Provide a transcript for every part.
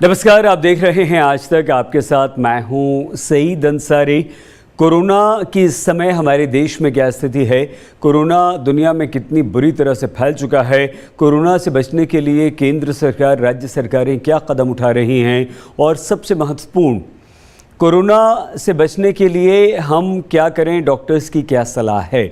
नमस्कार, आप देख रहे हैं आज तक। आपके साथ मैं हूं सईद अंसारी। कोरोना की इस समय हमारे देश में क्या स्थिति है, कोरोना दुनिया में कितनी बुरी तरह से फैल चुका है, कोरोना से बचने के लिए केंद्र सरकार, राज्य सरकारें क्या कदम उठा रही हैं, और सबसे महत्वपूर्ण, कोरोना से बचने के लिए हम क्या करें, डॉक्टर्स की क्या सलाह है।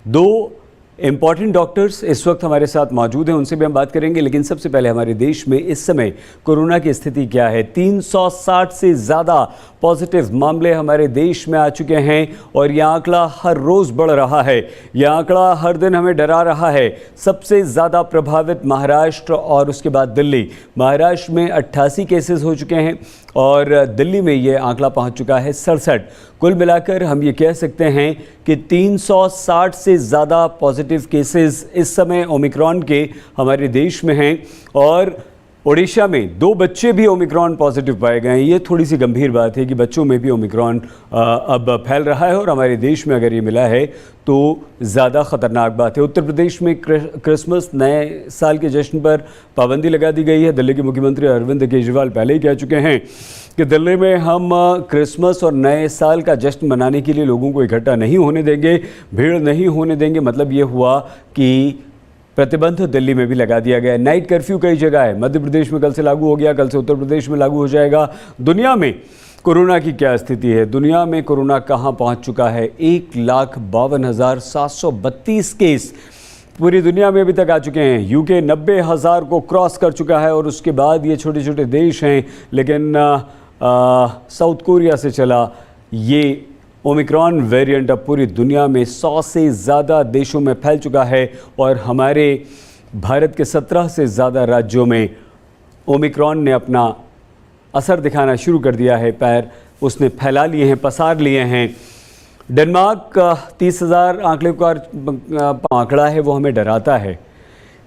दो इम्पॉर्टेंट डॉक्टर्स इस वक्त हमारे साथ मौजूद हैं, उनसे भी हम बात करेंगे। लेकिन सबसे पहले हमारे देश में इस समय कोरोना की स्थिति क्या है। 360 से ज़्यादा पॉजिटिव मामले हमारे देश में आ चुके हैं और यह आंकड़ा हर रोज़ बढ़ रहा है। यह आंकड़ा हर दिन हमें डरा रहा है। सबसे ज़्यादा प्रभावित महाराष्ट्र और उसके बाद दिल्ली। महाराष्ट्र में 88 केसेस हो चुके हैं और दिल्ली में ये आंकड़ा पहुंच चुका है 67। कुल मिलाकर हम ये कह सकते हैं कि 360 से ज़्यादा पॉजिटिव केसेस इस समय ओमिक्रॉन के हमारे देश में हैं। और ओडिशा में 2 बच्चे भी ओमिक्रॉन पॉजिटिव पाए गए हैं। ये थोड़ी सी गंभीर बात है कि बच्चों में भी ओमिक्रॉन अब फैल रहा है और हमारे देश में अगर ये मिला है तो ज़्यादा ख़तरनाक बात है। उत्तर प्रदेश में क्रिसमस नए साल के जश्न पर पाबंदी लगा दी गई है। दिल्ली के मुख्यमंत्री अरविंद केजरीवाल पहले ही कह चुके हैं कि दिल्ली में हम क्रिसमस और नए साल का जश्न मनाने के लिए लोगों को इकट्ठा नहीं होने देंगे, भीड़ नहीं होने देंगे। मतलब ये हुआ कि प्रतिबंध दिल्ली में भी लगा दिया गया है। नाइट कर्फ्यू कई जगह है। मध्य प्रदेश में कल से लागू हो गया, कल से उत्तर प्रदेश में लागू हो जाएगा। दुनिया में कोरोना की क्या स्थिति है, दुनिया में कोरोना कहां पहुंच चुका है। 1,52,732 केस पूरी दुनिया में अभी तक आ चुके हैं। यूके 90,000 को क्रॉस कर चुका है और उसके बाद ये छोटे छोटे देश हैं। लेकिन साउथ कोरिया से चला ये ओमिक्रॉन वेरिएंट अब पूरी दुनिया में 100 से ज़्यादा देशों में फैल चुका है और हमारे भारत के 17 से ज़्यादा राज्यों में ओमिक्रॉन ने अपना असर दिखाना शुरू कर दिया है। पैर उसने फैला लिए हैं, पसार लिए हैं। डेनमार्क 30,000 आंकड़े का आंकड़ा है, वो हमें डराता है।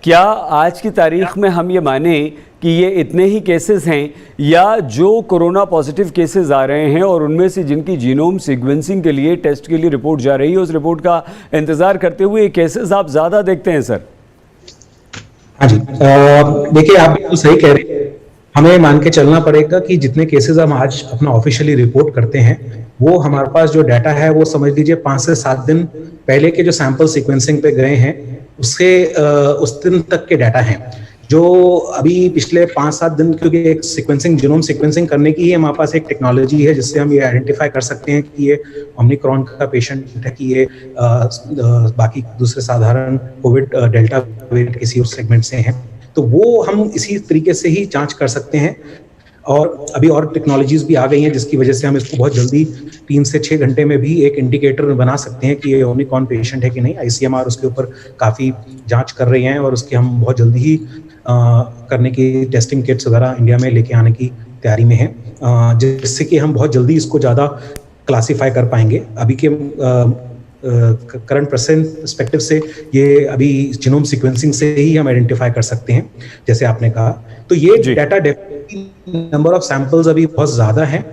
क्या आज की तारीख में हम ये माने कि ये इतने ही केसेस हैं, या जो कोरोना पॉजिटिव केसेस आ रहे हैं और उनमें से जिनकी जीनोम सीक्वेंसिंग के लिए टेस्ट के लिए रिपोर्ट जा रही है, उस रिपोर्ट का इंतज़ार करते हुए ये केसेस आप ज़्यादा देखते हैं सर? हाँ जी, देखिए आप बिल्कुल सही कह रहे हैं। हमें मान के चलना पड़ेगा कि जितने केसेस हम आज अपना ऑफिशियली रिपोर्ट करते हैं, वो हमारे पास जो डाटा है वो समझ लीजिए 5 से 7 दिन पहले के जो सैंपल सीक्वेंसिंग पे गए हैं उससे उस दिन तक के डाटा हैं। जो अभी पिछले 5-7 दिन, क्योंकि एक सीक्वेंसिंग, जीनोम सीक्वेंसिंग करने की ही हमारे पास एक टेक्नोलॉजी है जिससे हम ये आइडेंटिफाई कर सकते हैं कि ये ओमिक्रॉन का पेशेंट है कि ये बाकी दूसरे साधारण कोविड डेल्टा वेरिएंट किसी और सेगमेंट से हैं। तो वो हम इसी तरीके से ही जांच कर सकते हैं। और अभी और टेक्नोलॉजीज भी आ गई हैं जिसकी वजह से हम इसको बहुत जल्दी 3 से 6 घंटे में भी एक इंडिकेटर बना सकते हैं कि ये ओमिक्रॉन पेशेंट है कि नहीं। ICMR उसके ऊपर काफ़ी जांच कर रही हैं और उसकी हम बहुत जल्दी ही करने की टेस्टिंग किट्स वगैरह इंडिया में लेके आने की तैयारी में है, जिससे कि हम बहुत जल्दी इसको ज़्यादा क्लासीफाई कर पाएंगे। अभी के करंट पर्सपेक्टिव से ये अभी जीनोम सीक्वेंसिंग से ही हम आइडेंटिफाई कर सकते हैं, जैसे आपने कहा। तो ये data definitely number of samples अभी बहुत ज़्यादा है,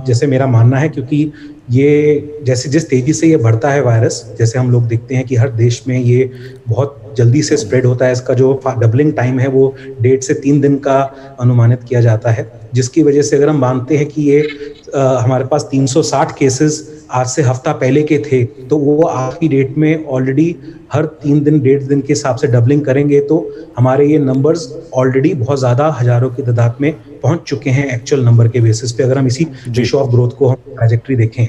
जैसे मेरा मानना है, क्योंकि ये जैसे जिस तेजी से ये बढ़ता है वायरस, जैसे हम लोग देखते हैं कि हर देश में ये बहुत जल्दी से स्प्रेड होता है। इसका जो डबलिंग टाइम है वो 1.5 से 3 दिन का अनुमानित किया जाता है, जिसकी वजह से अगर हम मानते हैं कि ये हमारे पास 360 केसेस आज से हफ्ता पहले के थे, तो वो आज की डेट में ऑलरेडी हर 3 दिन 1.5 दिन के हिसाब से डबलिंग करेंगे तो हमारे ये नंबर्स ऑलरेडी बहुत ज़्यादा हजारों की तादाद में पहुंच चुके हैं एक्चुअल नंबर के बेसिस पे, अगर हम इसी रेशो ऑफ ग्रोथ को हम ट्रैजेक्टरी देखें।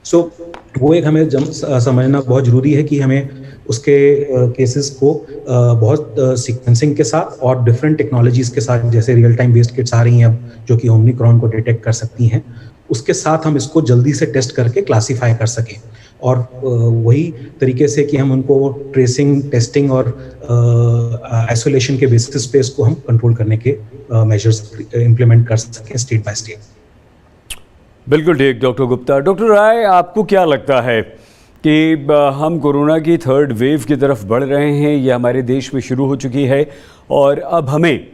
सो वो एक हमें समझना बहुत जरूरी है कि हमें उसके केसेस को बहुत सीक्वेंसिंग के साथ और डिफरेंट टेक्नोलॉजीज के साथ, जैसे रियल टाइम बेस्ड किट्स आ रही हैं अब जो कि ओमिक्रॉन को डिटेक्ट कर सकती हैं, उसके साथ हम इसको जल्दी से टेस्ट करके क्लासीफाई कर सकें। और वही तरीके से कि हम उनको ट्रेसिंग, टेस्टिंग और आइसोलेशन के बेसिस पे इसको हम कंट्रोल करने के मेजर्स इम्प्लीमेंट कर सकें स्टेट बाय स्टेट। बिल्कुल ठीक डॉक्टर गुप्ता। डॉक्टर राय, आपको क्या लगता है कि हम कोरोना की 3rd वेव की तरफ बढ़ रहे हैं, ये हमारे देश में शुरू हो चुकी है और अब हमें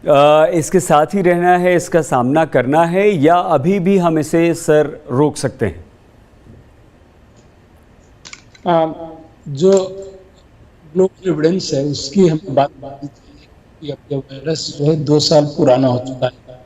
इसके साथ ही रहना है, इसका सामना करना है, या अभी भी हम इसे सर रोक सकते हैं? जो ग्लोबल एविडेंस है उसकी हम बात कि अब ये वायरस जो है 2 साल पुराना हो चुका है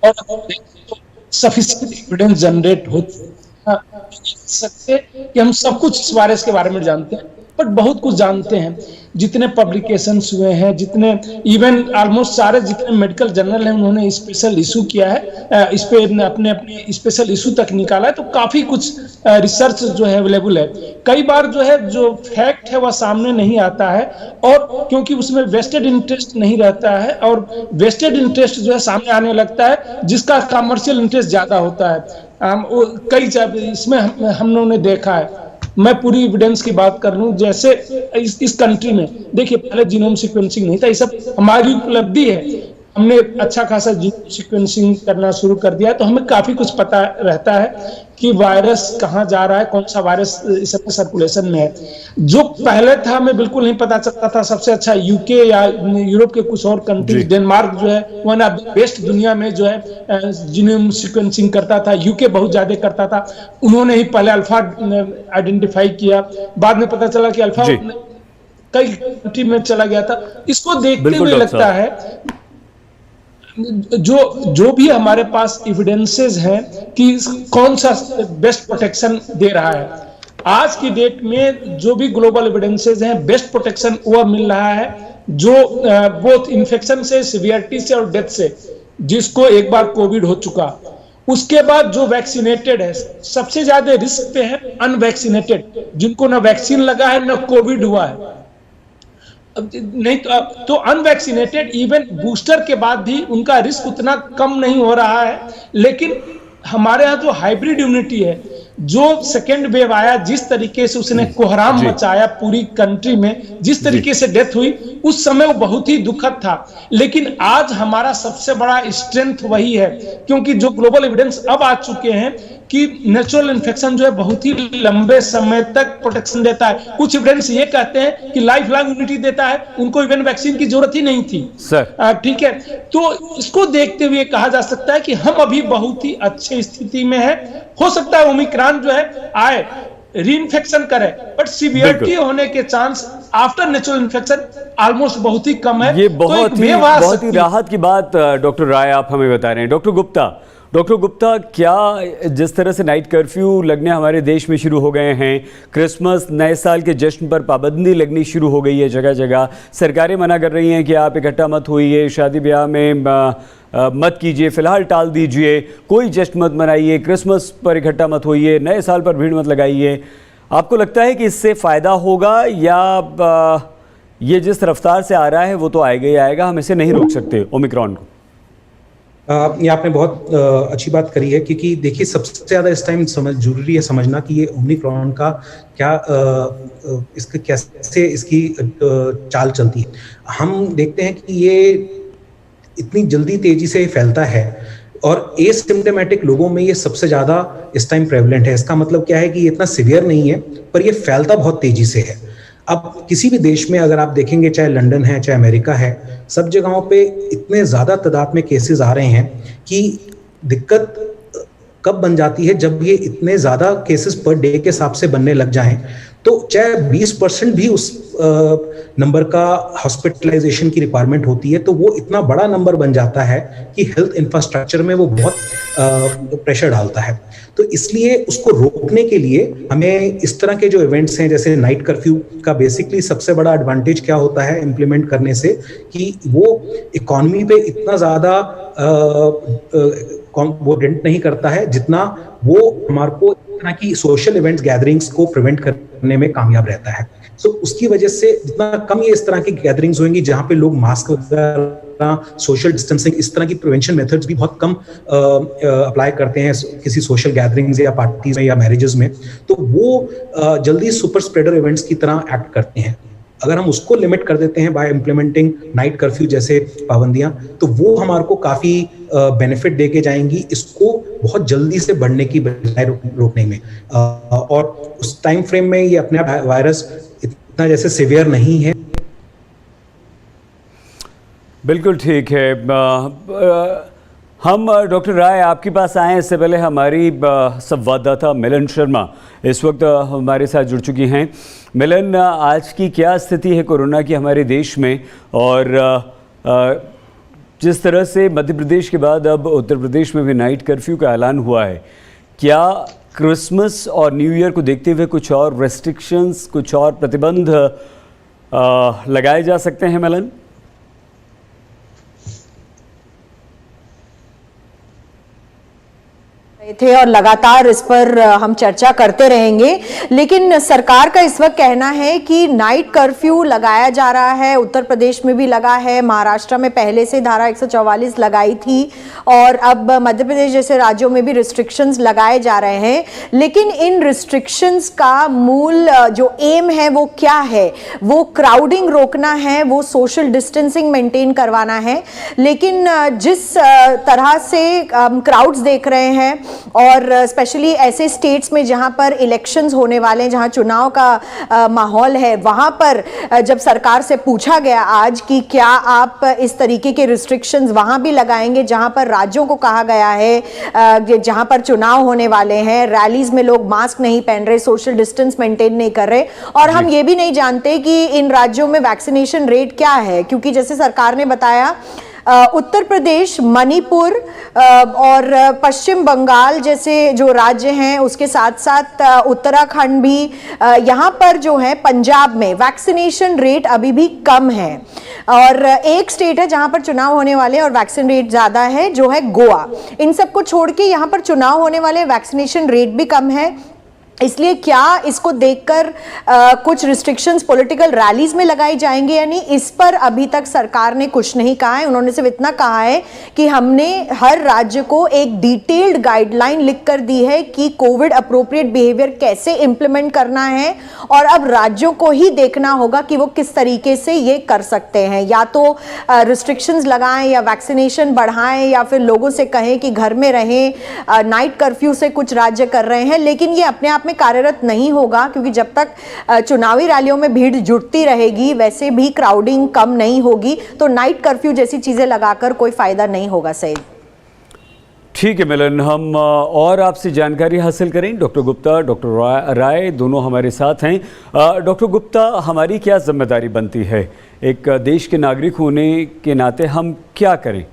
और अब देखें तो सफिशिएंट एविडेंस जनरेट हो चुका है। कह सकते कि हम सब कुछ इस वायरस के बारे में जानते हैं, बट बहुत कुछ जानते हैं। जितने पब्लिकेशंस हुए हैं, जितने इवन ऑलमोस्ट सारे जितने मेडिकल जर्नल हैं, उन्होंने स्पेशल इशू किया है, इस पे अपने अपने स्पेशल इशू तक निकाला है, तो काफी कुछ रिसर्च जो है अवेलेबल है। कई बार जो है जो फैक्ट है वह सामने नहीं आता है, और क्योंकि उसमें वेस्टेड इंटरेस्ट नहीं रहता है, और वेस्टेड इंटरेस्ट जो है सामने आने लगता है जिसका कमर्शियल इंटरेस्ट ज्यादा होता है। कई इसमें हम लोगों ने देखा है। मैं पूरी एविडेंस की बात कर लूं, जैसे इस कंट्री में देखिए पहले जीनोम सीक्वेंसिंग नहीं था, ये सब हमारी उपलब्धि है। हमने अच्छा खासा जीनोम सीक्वेंसिंग करना शुरू कर दिया, तो हमें काफी कुछ पता रहता है कि वायरस कहाँ जा रहा है, कौन सा वायरस इस समय सर्कुलेशन में है। जो पहले था हमें बिल्कुल नहीं पता चलता था। सबसे अच्छा यूके या यूरोप के कुछ और कंट्रीज, डेनमार्क जो है वन ऑफ द बेस्ट दुनिया में जो है जीनोम सीक्वेंसिंग करता था। यूके बहुत ज्यादा करता था, उन्होंने ही पहले अल्फा आइडेंटिफाई किया, बाद में पता चला कि अल्फा कई कंट्री में चला गया था। इसको देखते हुए लगता है जो भी हमारे पास एविडेंसेस हैं कि कौन सा बेस्ट प्रोटेक्शन दे रहा है। आज की डेट में जो भी ग्लोबल एविडेंसेस हैं, बेस्ट प्रोटेक्शन वह मिल रहा है जो बोथ इन्फेक्शन से, सिवियरिटी से और डेथ से, जिसको एक बार कोविड हो चुका, उसके बाद जो वैक्सीनेटेड है। सबसे ज्यादा रिस्क पे है अनवैक्सीनेटेड, जिनको ना वैक्सीन लगा है ना कोविड हुआ है। नहीं तो अनवैक्सीनेटेड इवन बूस्टर के बाद भी उनका रिस्क उतना कम नहीं हो रहा है। लेकिन हमारे यहाँ जो हाइब्रिड इम्यूनिटी है, जो सेकेंड वेव आया, जिस तरीके से उसने कोहराम मचाया पूरी कंट्री में, जिस तरीके से डेथ हुई, उस समय वो बहुत ही दुखद था। लेकिन आज हमारा सबसे बड़ा स्ट्रेंथ वही है, क्योंकि जो ग्लोबल एविडेंस अब आ चुके हैं कि नेचुरल इन्फेक्शन जो है बहुत ही लंबे समय तक प्रोटेक्शन देता है। कुछ एविडेंस ये कहते हैं कि लाइफ लॉन्ग इम्यूनिटी देता है, उनको इवन वैक्सीन की जरूरत ही नहीं थी सर। ठीक है, तो इसको देखते हुए कहा जा सकता है कि हम अभी बहुत ही अच्छी स्थिति में है। हो सकता है ओमिक्रॉन जो है आए, रीइंफेक्शन करे, बट सीवियरिटी होने के chance after natural infection almost बहुत ही कम है। ये बहुत ही राहत की बात डॉक्टर राय आप हमें बता रहे हैं। डॉक्टर गुप्ता, क्या जिस तरह से नाइट कर्फ्यू लगने हमारे देश में शुरू हो गए हैं, क्रिसमस नए साल के जश्न पर पाबंदी लगनी शुरू हो गई है, जगह जगह सरकारें मना कर रही हैं कि आप इकट्ठा मत होइए, शादी ब्याह में मत कीजिए, फिलहाल टाल दीजिए, कोई जश्न मत मनाइए, क्रिसमस पर इकट्ठा मत होइए, नए साल पर भीड़ मत लगाइए। आपको लगता है कि इससे फ़ायदा होगा, या ये जिस रफ्तार से आ रहा है वो तो आएगा ही आएगा, हम इसे नहीं रोक सकते ओमिक्रॉन को? ये आपने बहुत अच्छी बात करी है, क्योंकि देखिए सबसे ज़्यादा इस टाइम जरूरी है समझना कि ये ओमिक्रॉन का क्या इसके कैसे इसकी चाल चलती है। हम देखते हैं कि ये इतनी जल्दी तेजी से फैलता है, और एसिम्प्टोमेटिक लोगों में ये सबसे ज़्यादा इस टाइम प्रेवलेंट है। इसका मतलब क्या है कि ये इतना सीवियर नहीं है, पर ये फैलता बहुत तेजी से है। अब किसी भी देश में अगर आप देखेंगे, चाहे लंदन है, चाहे अमेरिका है, सब जगहों पे इतने ज़्यादा तादाद में केसेस आ रहे हैं कि दिक्कत कब बन जाती है, जब ये इतने ज़्यादा केसेस पर डे के हिसाब से बनने लग जाएं, तो चाहे 20% भी उस नंबर का हॉस्पिटलाइजेशन की रिक्वायरमेंट होती है, तो वो इतना बड़ा नंबर बन जाता है कि हेल्थ इंफ्रास्ट्रक्चर में वो बहुत प्रेशर डालता है। तो इसलिए उसको रोकने के लिए हमें इस तरह के जो इवेंट्स हैं, जैसे नाइट कर्फ्यू का बेसिकली सबसे बड़ा एडवांटेज क्या होता है इम्प्लीमेंट करने से, कि वो इकॉनमी पे इतना ज़्यादा वो डेंट नहीं करता है, जितना वो हमारे को इतना की सोशल इवेंट्स, गैदरिंग्स को प्रिवेंट करने में कामयाब रहता है। सो उसकी वजह से जितना कम ये इस तरह की गैदरिंग्स होंगी जहां पे लोग मास्क वगैरह, सोशल डिस्टेंसिंग, इस तरह की प्रिवेंशन मेथड्स भी बहुत कम अप्लाई करते हैं किसी सोशल गैदरिंग्स या पार्टीज में या मैरिजेस में, तो वो जल्दी सुपर स्प्रेडर इवेंट्स की तरह एक्ट करते हैं। अगर हम उसको लिमिट कर देते हैं बाय इम्प्लीमेंटिंग नाइट कर्फ्यू जैसे पाबंदियां, तो वो हमारे को काफी बेनिफिट दे के जाएंगी, इसको बहुत जल्दी से बढ़ने की बजाय रोकने में। और उस टाइम फ्रेम में ये अपने वायरस इतना जैसे सिवियर नहीं है। बिल्कुल ठीक है। हम डॉक्टर राय आपके पास आए, इससे पहले हमारी संवाददाता मिलन शर्मा इस वक्त हमारे साथ जुड़ चुकी हैं। मिलन, आज की क्या स्थिति है कोरोना की हमारे देश में, और जिस तरह से मध्य प्रदेश के बाद अब उत्तर प्रदेश में भी नाइट कर्फ्यू का ऐलान हुआ है, क्या क्रिसमस और न्यू ईयर को देखते हुए कुछ और रेस्ट्रिक्शंस, कुछ और प्रतिबंध लगाए जा सकते हैं मिलन? थे और लगातार इस पर हम चर्चा करते रहेंगे, लेकिन सरकार का इस वक्त कहना है कि नाइट कर्फ्यू लगाया जा रहा है। उत्तर प्रदेश में भी लगा है, महाराष्ट्र में पहले से धारा 144 लगाई थी और अब मध्य प्रदेश जैसे राज्यों में भी रिस्ट्रिक्शंस लगाए जा रहे हैं। लेकिन इन रिस्ट्रिक्शंस का मूल जो एम है वो क्या है? वो क्राउडिंग रोकना है, वो सोशल डिस्टेंसिंग मेंटेन करवाना है। लेकिन जिस तरह से क्राउड्स देख रहे हैं और स्पेशली ऐसे स्टेट्स में जहां पर इलेक्शंस होने वाले हैं, जहां चुनाव का माहौल है, वहां पर जब सरकार से पूछा गया आज कि क्या आप इस तरीके के रिस्ट्रिक्शंस वहां भी लगाएंगे जहां पर राज्यों को कहा गया है जहां पर चुनाव होने वाले हैं, रैलीज में लोग मास्क नहीं पहन रहे, सोशल डिस्टेंस मेंटेन नहीं कर रहे, और हम ये भी नहीं जानते कि इन राज्यों में वैक्सीनेशन रेट क्या है। क्योंकि जैसे सरकार ने बताया उत्तर प्रदेश, मणिपुर और पश्चिम बंगाल जैसे जो राज्य हैं, उसके साथ साथ उत्तराखंड भी, यहाँ पर जो है पंजाब में वैक्सीनेशन रेट अभी भी कम है। और एक स्टेट है जहाँ पर चुनाव होने वाले और वैक्सीन रेट ज़्यादा है, जो है गोवा। इन सबको छोड़ के यहाँ पर चुनाव होने वाले, वैक्सीनेशन रेट भी कम है। इसलिए क्या इसको देखकर कुछ रिस्ट्रिक्शंस पॉलिटिकल रैलीज में लगाई जाएंगे या नहीं, इस पर अभी तक सरकार ने कुछ नहीं कहा है। उन्होंने सिर्फ इतना कहा है कि हमने हर राज्य को एक डिटेल्ड गाइडलाइन लिख कर दी है कि कोविड अप्रोप्रिएट बिहेवियर कैसे इंप्लीमेंट करना है, और अब राज्यों को ही देखना होगा कि वो किस तरीके से ये कर सकते हैं, या तो रिस्ट्रिक्शंस लगाएं या वैक्सीनेशन बढ़ाएं या फिर लोगों से कहें कि घर में रहें। नाइट कर्फ्यू से कुछ राज्य कर रहे हैं, लेकिन ये अपने आप में कार्यरत नहीं होगा, क्योंकि जब तक चुनावी रैलियों में भीड़ जुटती रहेगी वैसे भी क्राउडिंग कम नहीं होगी, तो नाइट कर्फ्यू जैसी चीजें लगाकर कोई फायदा नहीं होगा। सही, ठीक है मिलन, हम और आपसे जानकारी हासिल करें। डॉक्टर गुप्ता, डॉक्टर राय दोनों हमारे साथ हैं। डॉक्टर गुप्ता, हमारी क्या जिम्मेदारी बनती है एक देश के नागरिक होने के नाते? हम क्या करें?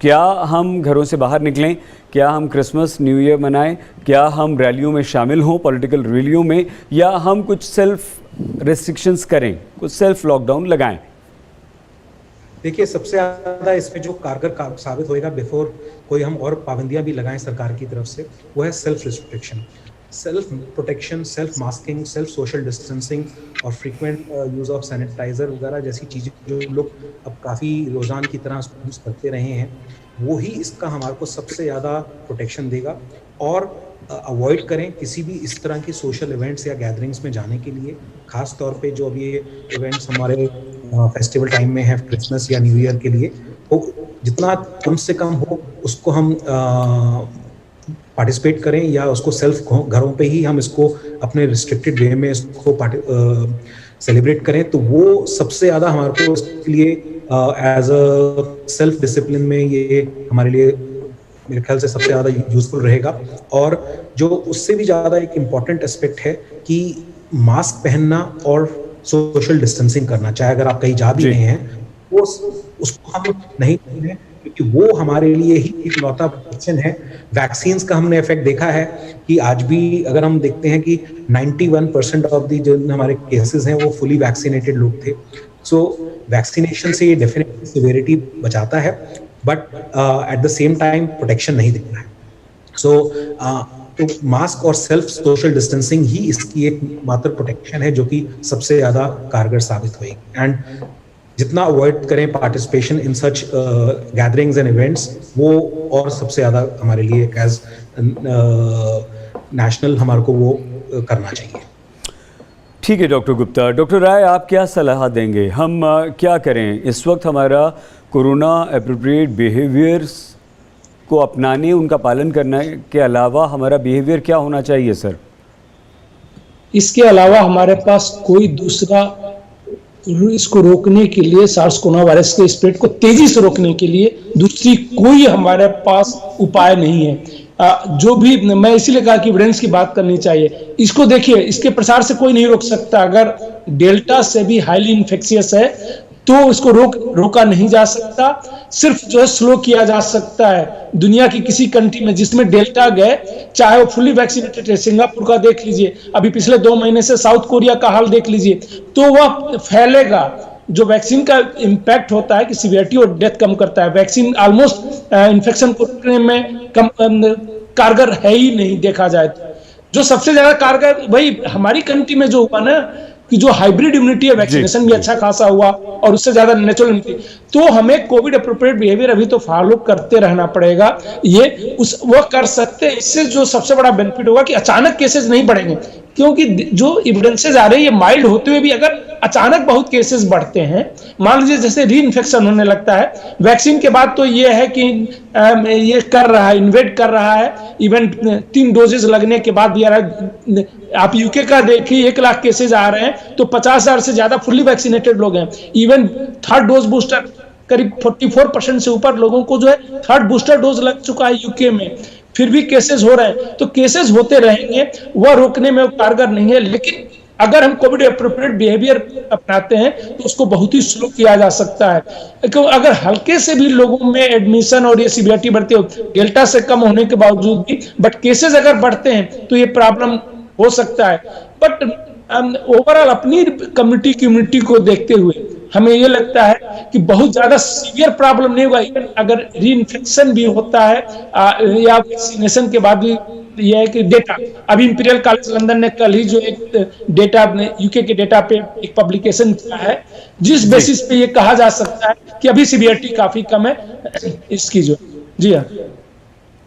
क्या हम घरों से बाहर निकलें? क्या हम क्रिसमस न्यू ईयर मनाएं? क्या हम रैलियों में शामिल हों, पॉलिटिकल रैलियों में, या हम कुछ सेल्फ रेस्ट्रिक्शंस करें, कुछ सेल्फ लॉकडाउन लगाएं? देखिए, सबसे ज़्यादा इसमें जो कारगर साबित होएगा बिफोर कोई हम और पाबंदियां भी लगाएं सरकार की तरफ से, वो है self restriction, self protection, self masking, self social distancing और फ्रीक्वेंट यूज़ ऑफ सैनिटाइजर वगैरह जैसी चीज़ें जो लोग अब काफ़ी रोज़ान की तरह यूज़ करते रहे हैं, वो ही इसका हमारे को सबसे ज़्यादा प्रोटेक्शन देगा। और अवॉइड करें किसी भी इस तरह की सोशल इवेंट्स या गैदरिंग्स में जाने के लिए, खास तौर पे जो अभी ये इवेंट्स हमारे फेस्टिवल टाइम में है, क्रिसमस या न्यू ईयर के लिए, तो जितना कम से कम हो उसको हम पार्टिसिपेट करें, या उसको सेल्फ घरों पे ही हम इसको अपने रिस्ट्रिक्टेड वे में इसको सेलिब्रेट करें, तो वो सबसे ज़्यादा हमारे को इसके लिए एज अ सेल्फ डिसिप्लिन में ये हमारे लिए मेरे ख्याल से सबसे ज़्यादा यूजफुल रहेगा। और जो उससे भी ज़्यादा एक इम्पॉर्टेंट एस्पेक्ट है कि मास्क पहनना और सोशल डिस्टेंसिंग करना, चाहे अगर आप कहीं जा भी रहे हैं वो उसको हम नहीं करें, क्योंकि वो हमारे लिए ही एक लौता प्रोटेक्शन है। वैक्सीन्स का हमने इफेक्ट देखा है कि आज भी अगर हम देखते हैं कि 91% ऑफ दी जो हमारे केसेस हैं वो फुली वैक्सीनेटेड लोग थे। सो वैक्सीनेशन से ये डेफिनेटली सिवियरिटी बचाता है, but at the same time protection नहीं देता है। सो तो मास्क और सेल्फ सोशल डिस्टेंसिंग ही इसकी एक मात्र प्रोटेक्शन है जो कि सबसे ज़्यादा कारगर साबित होगी। एंड जितना अवॉइड करें participation in such gatherings and events, वो और सबसे ज़्यादा हमारे लिए एज नेशनल हमारे को वो करना चाहिए। ठीक है डॉक्टर गुप्ता। डॉक्टर राय, आप क्या सलाह देंगे? हम क्या करें इस वक्त? हमारा कोरोना एप्रोप्रिएट बिहेवियर्स को अपनाने, उनका पालन करने के अलावा हमारा बिहेवियर क्या होना चाहिए सर? इसके अलावा हमारे पास कोई दूसरा, इसको रोकने के लिए, सार्स कोरोना वायरस के स्प्रेड को तेजी से रोकने के लिए दूसरी कोई हमारे पास उपाय नहीं है। जो भी, मैं इसीलिए कहा कि एविडेंस की बात करनी चाहिए। इसको देखिए, इसके प्रसार से कोई नहीं रोक सकता। अगर डेल्टा से भी हाईली इन्फेक्शियस है तो इसको रोका नहीं जा सकता, सिर्फ जो है स्लो किया जा सकता है। दुनिया की किसी कंट्री में जिसमें डेल्टा गए, चाहे वो फुली वैक्सीनेटेड है, सिंगापुर का देख लीजिए, अभी पिछले 2 महीने से साउथ कोरिया का हाल देख लीजिए, तो वह फैलेगा। जो वैक्सीन का इम्पैक्ट होता है कि सीवियरिटी और डेथ कम करता है, वैक्सीन ऑलमोस्ट इन्फेक्शन को रोकने में कारगर है ही नहीं देखा जाए तो। जो सबसे ज्यादा कारगर वही हमारी कंट्री में जो हुआ ना कि जो हाइब्रिड इम्यूनिटी है, वैक्सीनेशन भी अच्छा खासा हुआ और उससे ज्यादा नेचुरल इम्यूनिटी, तो हमें कोविड अप्रोप्रिएट बिहेवियर अभी तो फॉलो करते रहना पड़ेगा। वो कर सकते हैं। इससे जो सबसे बड़ा बेनिफिट होगा कि अचानक केसेस नहीं बढ़ेंगे, क्योंकि जो एविडेंसेस आ रहे हैं ये माइल्ड होते हुए भी अगर अचानक बहुत केसेस बढ़ते हैं, मान लीजिए जैसे री इन्फेक्शन होने लगता है वैक्सीन के बाद, तो ये है कि ये कर रहा है, इन्वेट कर रहा है, इवन 3 डोजेस लगने के बाद भी। आप यूके का देखिए, 1 लाख केसेस आ रहे हैं तो 50,000 से ज्यादा फुल्ली वैक्सीनेटेड लोग हैं। इवन 3rd डोज बूस्टर करीब 44% से ऊपर लोगों को जो है 3rd बूस्टर डोज लग चुका है यूके में, फिर भी केसेस हो रहे हैं। तो केसेस होते रहेंगे, वह रोकने में कारगर नहीं है। लेकिन अगर हम कोविड एप्रोप्रिएट बिहेवियर अपनाते हैं तो उसको बहुत ही स्लो किया जा सकता है। क्योंकि अगर हल्के से भी लोगों में एडमिशन और ये सीवियरिटी बढ़ती हो, डेल्टा से कम होने के बावजूद भी, बट केसेस अगर बढ़ते हैं तो ये प्रॉब्लम हो सकता है। बट ओवरऑल अपनी कम्युनिटी को देखते हुए हमें ये लगता है कि बहुत ज्यादा सीवियर प्रॉब्लम नहीं होगा। इवन अगर री इन्फेक्शन भी होता है या वैक्सीनेशन के बाद भी, यह है कि डेटा अभी इंपीरियल कॉलेज लंदन ने कल ही जो एक डेटा यूके के डेटा पे एक पब्लिकेशन किया है, जिस बेसिस पे ये कहा जा सकता है कि अभी सीवियरिटी काफी कम है इसकी जो। जी हाँ,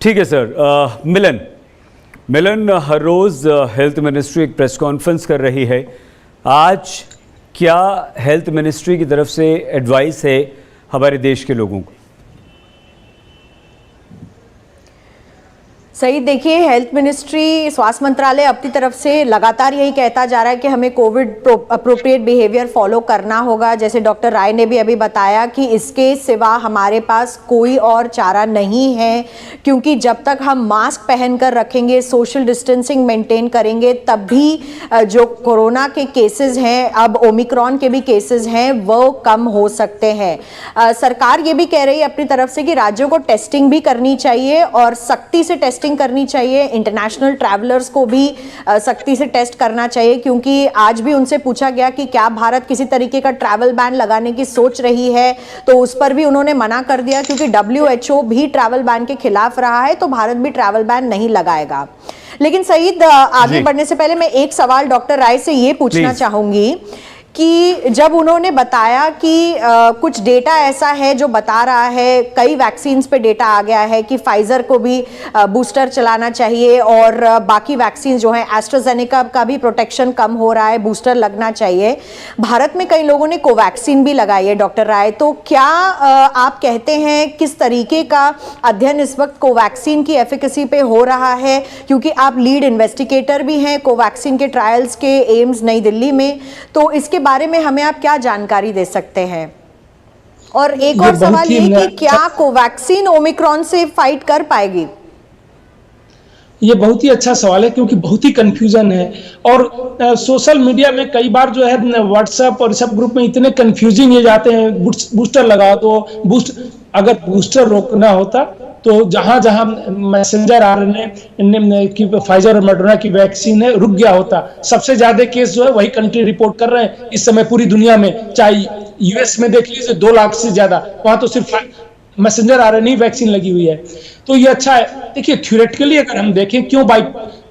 ठीक है सर। मिलन, हर रोज हेल्थ मिनिस्ट्री एक प्रेस कॉन्फ्रेंस कर रही है। आज क्या हेल्थ मिनिस्ट्री की तरफ से एडवाइस है हमारे देश के लोगों को? सही, देखिए हेल्थ मिनिस्ट्री, स्वास्थ्य मंत्रालय अपनी तरफ से लगातार यही कहता जा रहा है कि हमें कोविड अप्रोप्रिएट बिहेवियर फॉलो करना होगा। जैसे डॉक्टर राय ने भी अभी बताया कि इसके सिवा हमारे पास कोई और चारा नहीं है, क्योंकि जब तक हम मास्क पहनकर रखेंगे, सोशल डिस्टेंसिंग मेंटेन करेंगे, तब भी जो कोरोना के केसेस हैं, अब ओमिक्रॉन के भी केसेस हैं, वो कम हो सकते हैं। सरकार ये भी कह रही है अपनी तरफ से कि राज्यों को टेस्टिंग भी करनी चाहिए और सख्ती से टेस्टिंग करनी चाहिए। इंटरनेशनल ट्रैवलर्स को भी सख्ती से टेस्ट करना चाहिए, क्योंकि आज भी उनसे पूछा गया कि क्या भारत किसी तरीके का ट्रैवल बैन लगाने की सोच रही है, तो उस पर भी उन्होंने मना कर दिया, क्योंकि WHO भी ट्रैवल बैन के खिलाफ रहा है, तो भारत भी ट्रैवल बैन नहीं लगाएगा। लेकिन सईद, आगे बढ़ने से पहले मैं एक सवाल डॉक्टर राय से ये पूछना चाहूंगी कि जब उन्होंने बताया कि कुछ डेटा ऐसा है जो बता रहा है, कई वैक्सीन्स पे डेटा आ गया है कि फाइजर को भी बूस्टर चलाना चाहिए और बाकी वैक्सीन जो हैं, एस्ट्राजेनेका का भी प्रोटेक्शन कम हो रहा है, बूस्टर लगना चाहिए। भारत में कई लोगों ने कोवैक्सीन भी लगाई है। डॉक्टर राय, तो क्या आप कहते हैं किस तरीके का अध्ययन इस वक्त कोवैक्सीन की एफिकेसी पे हो रहा है, क्योंकि आप लीड इन्वेस्टिगेटर भी हैं कोवैक्सीन के ट्रायल्स के एम्स नई दिल्ली में, तो इसके बारे में हमें आप क्या जानकारी दे सकते हैं? और एक और सवाल ये कि क्या कोवैक्सीन ओमिक्रॉन से फाइट कर पाएगी? ये बहुत ही अच्छा सवाल है, क्योंकि बहुत ही कंफ्यूजन है और सोशल मीडिया में कई बार जो है व्हाट्सएप और सब ग्रुप में इतने कंफ्यूजिंग ये जाते हैं, बूस्टर लगा दो, अगर बूस्टर रोकना होता तो जहां जहां मैसेंजर आरएनए की फाइजर और मॉडर्ना की वैक्सीन है रुक गया होता। सबसे ज्यादा केस जो है वही कंट्री रिपोर्ट कर रहे हैं इस समय पूरी दुनिया में, चाहे यूएस में देख लीजिए 2 लाख से ज्यादा, वहां तो सिर्फ मैसेंजर आरएनए वैक्सीन लगी हुई है। तो ये अच्छा है। देखिए थ्योरेटिकली अगर हम देखें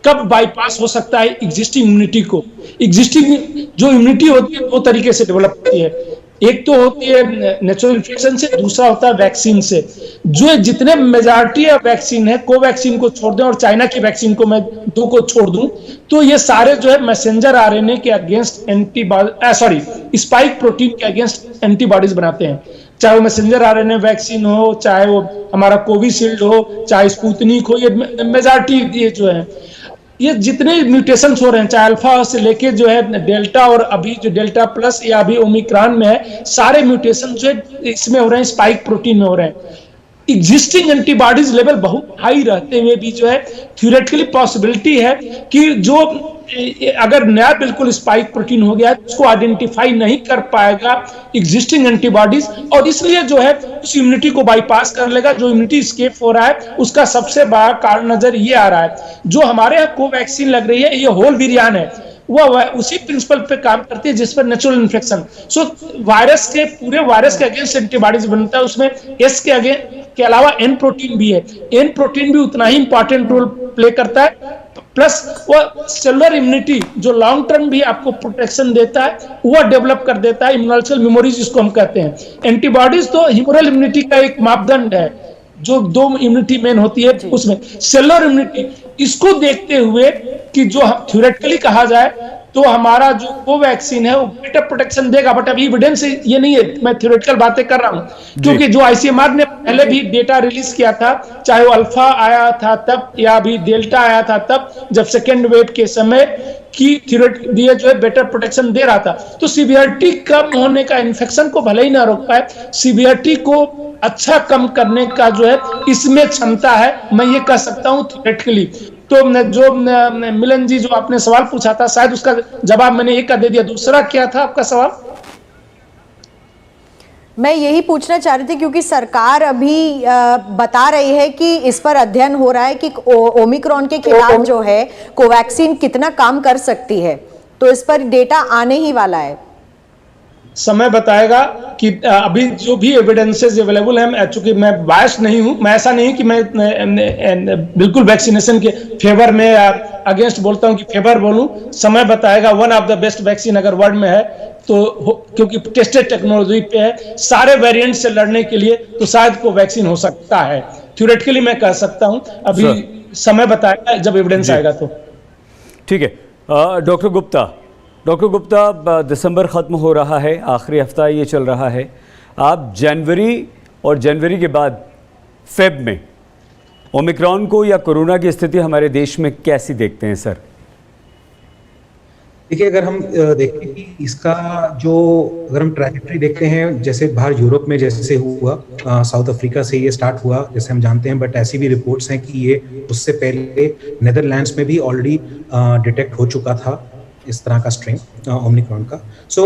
कब बाईपास हो सकता है एग्जिस्टिंग इम्यूनिटी को। एग्जिस्टिंग जो इम्यूनिटी होती है 2 तरीके से डेवलप होती है, एक तो होती है नेचुरल इन्फेक्शन से, दूसरा होता है वैक्सीन से। जो जितने मेजॉरिटी ऑफ वैक्सीन है, कोवैक्सीन को छोड़ दें और चाइना की वैक्सीन को मैं 2 को छोड़ दूं, तो ये सारे जो है मैसेंजर आरएनए के अगेंस्ट स्पाइक प्रोटीन के अगेंस्ट एंटीबॉडीज बनाते हैं। चाहे वो मैसेंजर आरएनए वैक्सीन हो, चाहे वो हमारा कोविशील्ड हो, चाहे स्पुतनिक हो, ये मेजॉरिटी ये जो है, ये जितने म्यूटेशंस हो रहे हैं, चाहे अल्फा से लेके जो है डेल्टा और अभी जो डेल्टा प्लस या अभी ओमिक्रॉन में है, सारे म्यूटेशन जो है इसमें हो रहे हैं, स्पाइक प्रोटीन में हो रहे हैं। एग्जिस्टिंग एंटीबॉडीज लेवल बहुत हाई रहते हुए भी जो है थ्योरेटिकली पॉसिबिलिटी है कि जो अगर नया बिल्कुल स्पाइक प्रोटीन हो गया है उसको आइडेंटिफाई नहीं कर पाएगा एग्जिस्टिंग एंटीबॉडीज, और इसलिए जो है उस इम्यूनिटी को बाईपास कर लेगा। जो इम्यूनिटी स्केप हो रहा है उसका सबसे बड़ा कारण नजर ये आ रहा है, जो हमारे यहाँ कोवैक्सीन लग रही है ये होल विरियान है, वह उसी प्रिंसिपल पे काम करती है जिस पर नेचुरल इन्फेक्शन। सो वायरस के पूरे वायरस के अगेंस्ट एंटीबॉडीज बनता है, उसमें एस के अलावा एन प्रोटीन भी है। एन प्रोटीन भी उतना ही इंपॉर्टेंट रोल प्ले करता है, प्लस वो सेलुलर इम्यूनिटी जो लॉन्ग टर्म भी आपको प्रोटेक्शन देता है वो डेवलप कर देता है, इम्यूनोलॉजिकल मेमोरीज जिसको हम कहते हैं। एंटीबॉडीज तो ह्यूमरल इम्यूनिटी का एक मापदंड है, जो दो इम्यूनिटी मेन होती है उसमें सेलुलर इम्यूनिटी। इसको देखते हुए कि जो थ्योरेटिकली कहा जाए तो हमारा जो कोवैक्सीन है वो बेटर प्रोटेक्शन देगा, बट अभी एविडेंस ये नहीं है, मैं थ्योरेटिकल बातें कर रहा हूं। क्योंकि जो आईसीएमआर ने पहले भी डेटा रिलीज किया था, चाहे वो अल्फा आया था तब या अभी डेल्टा आया था तब, जब सेकेंड वेव के समय की थ्योरेटिकली जो है बेटर प्रोटेक्शन दे रहा था, तो सीवियरिटी कम होने का, इन्फेक्शन को भले ही ना रोक पाए, सीवियरिटी को अच्छा कम करने का जो है इसमें क्षमता है, मैं ये कह सकता हूं थ्योरेटिकली। तो जो मिलन जी जो आपने सवाल पूछा था शायद उसका जवाब मैंने एक का दे दिया। दूसरा क्या था आपका सवाल? मैं यही पूछना चाह रही थी क्योंकि सरकार अभी बता रही है कि इस पर अध्ययन हो रहा है कि ओमिक्रॉन के खिलाफ जो है कोवैक्सीन कितना काम कर सकती है, तो इस पर डेटा आने ही वाला है। समय बताएगा कि अभी जो भी एविडेंसेस अवेलेबल हैं, चूंकि मैं बायस नहीं हूं, मैं ऐसा नहीं कि मैं बिल्कुल वैक्सीनेशन के फेवर में या अगेंस्ट बोलता हूं कि फेवर बोलूं। समय बताएगा, one of the best vaccine अगर वर्ल्ड में है तो क्योंकि टेस्टेड टेक्नोलॉजी पे है सारे वेरिएंट से लड़ने के लिए, तो शायद को वैक्सीन हो सकता है। थ्योरेटिकली मैं कह सकता हूं, अभी समय बताएगा जब एविडेंस आएगा तो। ठीक है डॉक्टर गुप्ता, दिसंबर ख़त्म हो रहा है, आखिरी हफ्ता ये चल रहा है, आप जनवरी के बाद फेब में ओमिक्रॉन को या कोरोना की स्थिति हमारे देश में कैसी देखते हैं सर? देखिए, अगर हम देखें कि इसका जो अगर हम ट्रैजेक्टरी देखते हैं, जैसे बाहर यूरोप में जैसे हुआ, साउथ अफ्रीका से ये स्टार्ट हुआ जैसे हम जानते हैं, बट ऐसी भी रिपोर्ट्स हैं कि ये उससे पहले नेदरलैंड्स में भी ऑलरेडी डिटेक्ट हो चुका था इस तरह का स्ट्रेन ओमिक्रॉन का। सो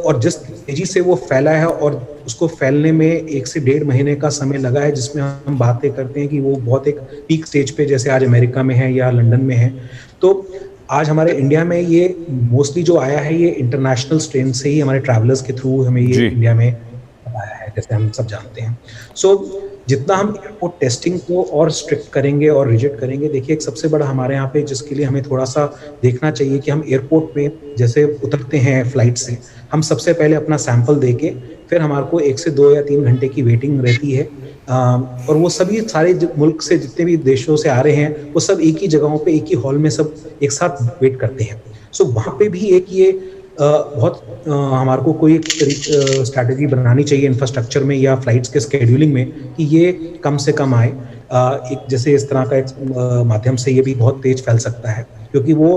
और जिस तेजी से वो फैला है और उसको फैलने में 1 से 1.5 महीने का समय लगा है, जिसमें हम बातें करते हैं कि वो बहुत एक पीक स्टेज पे जैसे आज अमेरिका में है या लंदन में है, तो आज हमारे इंडिया में ये मोस्टली जो आया है ये इंटरनेशनल स्ट्रेन से ही हमारे ट्रैवलर्स के थ्रू हमें ये इंडिया में आया है, जैसे हम सब जानते हैं। सो जितना हम एयरपोर्ट टेस्टिंग को और स्ट्रिक्ट करेंगे और रिजिड करेंगे, देखिए एक सबसे बड़ा हमारे यहाँ पे जिसके लिए हमें थोड़ा सा देखना चाहिए कि हम एयरपोर्ट में जैसे उतरते हैं फ्लाइट से, हम सबसे पहले अपना सैंपल देके फिर हमारे को 1 से 2 या 3 घंटे की वेटिंग रहती है, और वो सभी सारे मुल्क से जितने भी देशों से आ रहे हैं वो सब एक ही जगहों पे एक ही हॉल में सब एक साथ वेट करते हैं। सो वहाँ पे भी एक ये बहुत हमारे को कोई स्ट्रैटेजी बनानी चाहिए इंफ्रास्ट्रक्चर में या फ्लाइट्स के स्केड्यूलिंग में कि ये कम से कम आए। एक जैसे इस तरह का एक माध्यम से ये भी बहुत तेज फैल सकता है, क्योंकि वो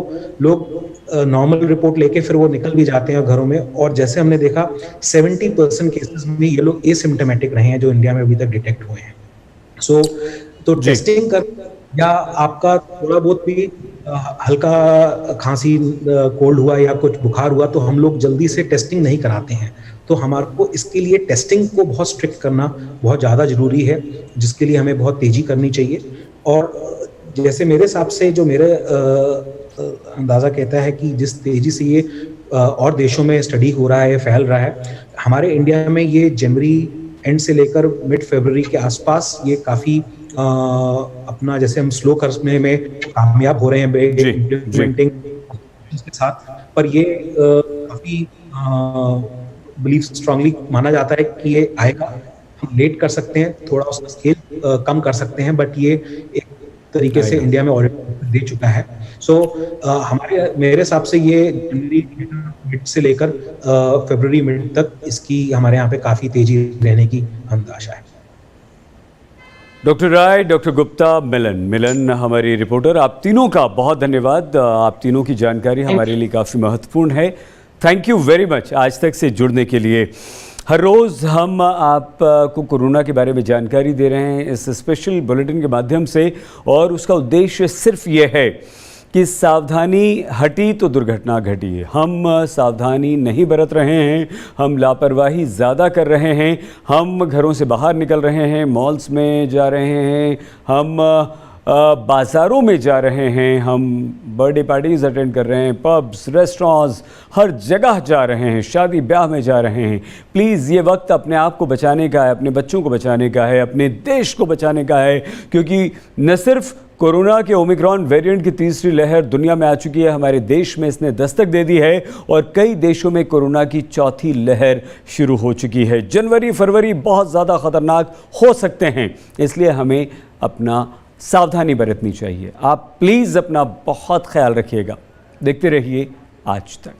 लोग नॉर्मल रिपोर्ट लेके फिर वो निकल भी जाते हैं घरों में, और जैसे हमने देखा 70% केसेस में ये लोग एसिम्प्टोमेटिक रहे हैं जो इंडिया में अभी तक डिटेक्ट हुए हैं। सो तो टेस्टिंग कर या आपका थोड़ा बहुत भी हल्का खांसी कोल्ड हुआ या कुछ बुखार हुआ तो हम लोग जल्दी से टेस्टिंग नहीं कराते हैं, तो हमारे को इसके लिए टेस्टिंग को बहुत स्ट्रिक्ट करना बहुत ज़्यादा ज़रूरी है, जिसके लिए हमें बहुत तेज़ी करनी चाहिए। और जैसे मेरे हिसाब से जो मेरे अंदाज़ा कहता है कि जिस तेज़ी से ये और देशों में स्टडी हो रहा है, फैल रहा है, हमारे इंडिया में ये जनवरी एंड से लेकर मिड फरवरी के आसपास ये काफ़ी अपना जैसे हम स्लो करने में कामयाब हो रहे हैं इम्प्लीमेंटिंग के साथ, पर ये काफ़ी बिलीव स्ट्रांगली माना जाता है कि ये आएगा। हम लेट कर सकते हैं, थोड़ा उसका स्केल कम कर सकते हैं, बट ये एक तरीके से इंडिया में ऑलरेडी दे चुका है। सो मेरे हिसाब से ये जनवरी मिड से लेकर फरवरी मिड तक इसकी हमारे यहाँ पे काफ़ी तेजी रहने की अंदाजा है। डॉक्टर राय, डॉक्टर गुप्ता, मिलन हमारी रिपोर्टर, आप तीनों का बहुत धन्यवाद। आप तीनों की जानकारी हमारे लिए काफ़ी महत्वपूर्ण है। थैंक यू वेरी मच आज तक से जुड़ने के लिए। हर रोज़ हम आपको कोरोना के बारे में जानकारी दे रहे हैं इस स्पेशल बुलेटिन के माध्यम से, और उसका उद्देश्य सिर्फ ये है कि सावधानी हटी तो दुर्घटना घटी है। हम सावधानी नहीं बरत रहे हैं, हम लापरवाही ज़्यादा कर रहे हैं, हम घरों से बाहर निकल रहे हैं, मॉल्स में जा रहे हैं, हम बाज़ारों में जा रहे हैं, हम बर्थडे पार्टीज़ अटेंड कर रहे हैं, पब्स, रेस्टोरेंट्स, हर जगह जा रहे हैं, शादी ब्याह में जा रहे हैं। प्लीज़ ये वक्त अपने आप को बचाने का है, अपने बच्चों को बचाने का है, अपने देश को बचाने का है, क्योंकि न सिर्फ कोरोना के ओमिक्रॉन वेरिएंट की तीसरी लहर दुनिया में आ चुकी है, हमारे देश में इसने दस्तक दे दी है और कई देशों में कोरोना की चौथी लहर शुरू हो चुकी है। जनवरी फरवरी बहुत ज़्यादा ख़तरनाक हो सकते हैं, इसलिए हमें अपना सावधानी बरतनी चाहिए। आप प्लीज़ अपना बहुत ख्याल रखिएगा। देखते रहिए आज तक।